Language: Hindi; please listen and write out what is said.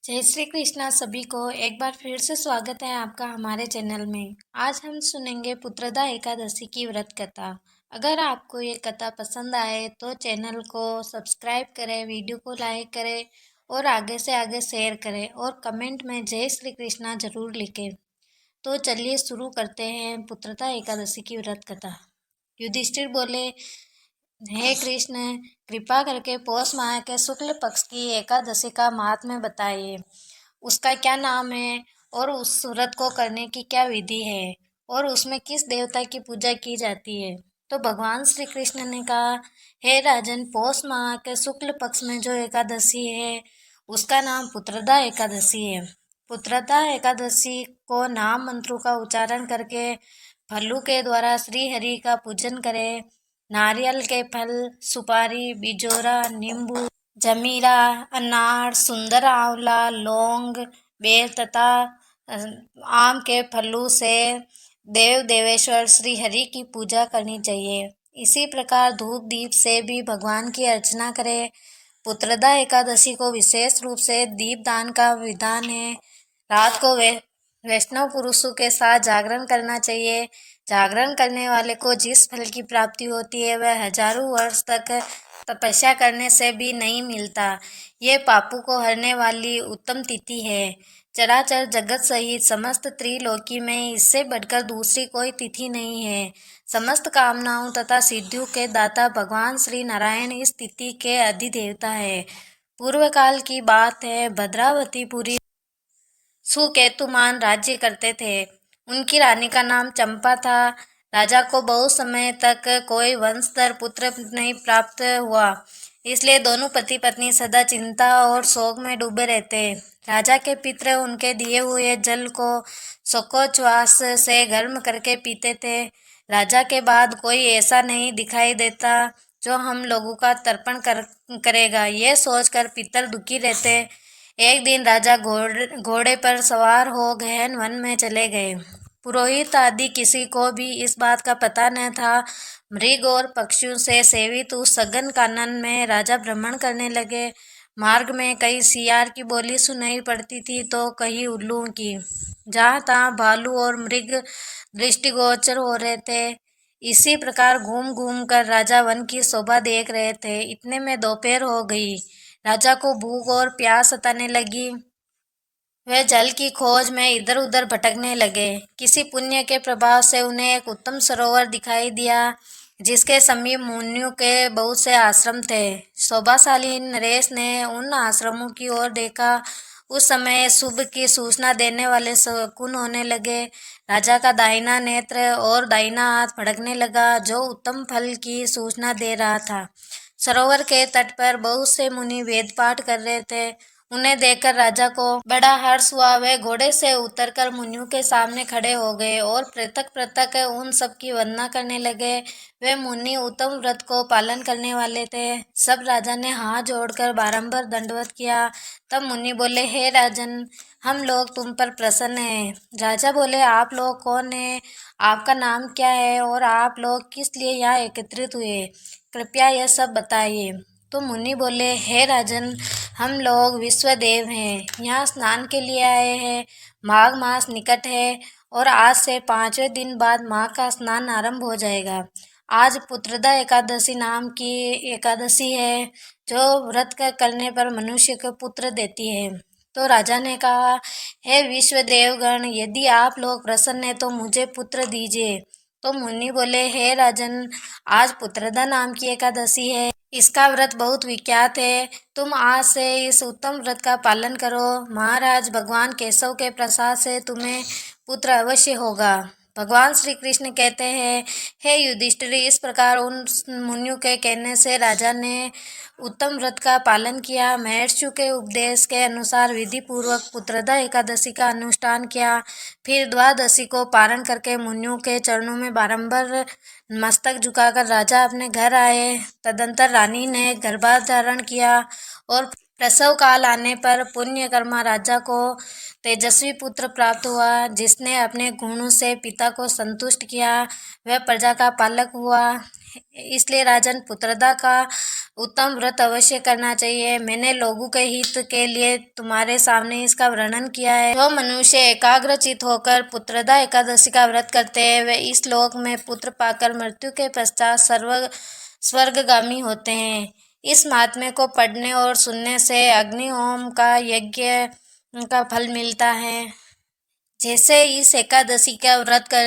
जय श्री कृष्णा सभी को एक बार फिर से स्वागत है आपका हमारे चैनल में। आज हम सुनेंगे पुत्रदा एकादशी की व्रत कथा। अगर आपको ये कथा पसंद आए तो चैनल को सब्सक्राइब करें, वीडियो को लाइक करें और आगे से आगे शेयर करें और कमेंट में जय श्री कृष्णा जरूर लिखें। तो चलिए शुरू करते हैं पुत्रदा एकादशी की व्रत कथा। युधिष्ठिर बोले, हे कृष्ण, कृपा करके पौष माह के शुक्ल पक्ष की एकादशी का महात्म्य बताइए। उसका क्या नाम है और उस व्रत को करने की क्या विधि है और उसमें किस देवता की पूजा की जाती है। तो भगवान श्री कृष्ण ने कहा, हे राजन, पौष माह के शुक्ल पक्ष में जो एकादशी है उसका नाम पुत्रदा एकादशी है। पुत्रदा एकादशी को नाम मंत्रों का उच्चारण करके फलों के द्वारा श्री हरि का पूजन करें। नारियल के फल, सुपारी, बिजोरा, नींबू, जमीरा, अनार, सुंदर आंवला, लौंग, बेल तथा आम के फलों से देव देवेश्वर श्री हरि की पूजा करनी चाहिए। इसी प्रकार धूप दीप से भी भगवान की अर्चना करें। पुत्रदा एकादशी को विशेष रूप से दीपदान का विधान है। रात को वैष्णव पुरुषों के साथ जागरण करना चाहिए। जागरण करने वाले को जिस फल की प्राप्ति होती है वह हजारों वर्ष तक तपस्या करने से भी नहीं मिलता। ये पापों को हरने वाली उत्तम तिथि है। चराचर जगत सहित समस्त त्रिलोकी में इससे बढ़कर दूसरी कोई तिथि नहीं है। समस्त कामनाओं तथा सिद्धियों के दाता भगवान श्री नारायण इस तिथि के अधिदेवता है। पूर्व काल की बात है, भद्रावतीपुरी सुकेतुमान राज्य करते थे। उनकी रानी का नाम चंपा था। राजा को बहुत समय तक कोई वंशधर पुत्र नहीं प्राप्त हुआ, इसलिए दोनों पति पत्नी सदा चिंता और शोक में डूबे रहते। राजा के पितर उनके दिए हुए जल को शोकोच्छ्वास से गर्म करके पीते थे। राजा के बाद कोई ऐसा नहीं दिखाई देता जो हम लोगों का तर्पण करेगा, ये सोचकर पितर दुखी रहते। एक दिन राजा घोड़े पर सवार हो गहन वन में चले गए। पुरोहित आदि किसी को भी इस बात का पता न था। मृग और पक्षियों से सेवित उस सघन कानन में राजा भ्रमण करने लगे। मार्ग में कहीं सियार की बोली सुनाई पड़ती थी तो कहीं उल्लुओं की। जहाँ तहाँ भालू और मृग दृष्टिगोचर हो रहे थे। इसी प्रकार घूम घूम कर राजा वन की शोभा देख रहे थे। इतने में दोपहर हो गई। राजा को भूख और प्यास सताने लगी। वे जल की खोज में इधर उधर भटकने लगे। किसी पुण्य के प्रभाव से उन्हें एक उत्तम सरोवर दिखाई दिया जिसके समीप मुनियों के बहुत से आश्रम थे। शोभाशाली नरेश ने उन आश्रमों की ओर देखा। उस समय शुभ की सूचना देने वाले शकुन होने लगे। राजा का दाहिना नेत्र और दाहिना हाथ फड़कने लगा जो उत्तम फल की सूचना दे रहा था। सरोवर के तट पर बहुत से मुनि वेद पाठ कर रहे थे। उन्हें देखकर राजा को बड़ा हर्ष हुआ। वे घोड़े से उतरकर मुनियों के सामने खड़े हो गए और पृथक पृथक उन सब की वंदना करने लगे। वे मुनि उत्तम व्रत को पालन करने वाले थे। सब राजा ने हाथ जोड़कर बारंबार दंडवत किया। तब मुनि बोले, हे राजन, हम लोग तुम पर प्रसन्न हैं। राजा बोले, आप लोग कौन हैं? आपका नाम क्या है और आप लोग किस लिए यहाँ एकत्रित हुए? कृपया यह सब बताइए। तो मुनि बोले, हे राजन, हम लोग विश्वदेव हैं, यहाँ स्नान के लिए आए हैं। माघ मास निकट है और आज से 5वें दिन बाद माघ का स्नान आरंभ हो जाएगा। आज पुत्रदा एकादशी नाम की एकादशी है जो व्रत करने पर मनुष्य को पुत्र देती है। तो राजा ने कहा, हे विश्वदेवगण, यदि आप लोग प्रसन्न हैं तो मुझे पुत्र दीजिए। तो मुनि बोले, हे राजन, आज पुत्रदा नाम की एकादशी है। इसका व्रत बहुत विख्यात है। तुम आज से इस उत्तम व्रत का पालन करो। महाराज, भगवान केशव के प्रसाद से तुम्हें पुत्र अवश्य होगा। भगवान श्री कृष्ण कहते हैं, हे युधिष्ठिर, इस प्रकार उन मुनियों के कहने से राजा ने उत्तम व्रत का पालन किया। महर्षियों के उपदेश के अनुसार विधि पूर्वक पुत्रदा एकादशी का अनुष्ठान किया। फिर द्वादशी को पारण करके मुनियों के चरणों में बारंबार मस्तक झुकाकर राजा अपने घर आए। तदंतर रानी ने गर्भाधारण किया और प्रसव काल आने पर पुण्यकर्मा राजा को तेजस्वी पुत्र प्राप्त हुआ जिसने अपने गुणों से पिता को संतुष्ट किया। वह प्रजा का पालक हुआ। इसलिए राजन, पुत्रदा का उत्तम व्रत अवश्य करना चाहिए। मैंने लोगों के हित के लिए तुम्हारे सामने इसका वर्णन किया है। जो मनुष्य एकाग्रचित होकर पुत्रदा एकादशी का व्रत करते हैं, वे इस लोक में पुत्र पाकर मृत्यु के पश्चात स्वर्गगामी होते हैं। इस महात्म्य को पढ़ने और सुनने से अग्नि होम का यज्ञ का फल मिलता है। जैसे इस एकादशी का व्रत कर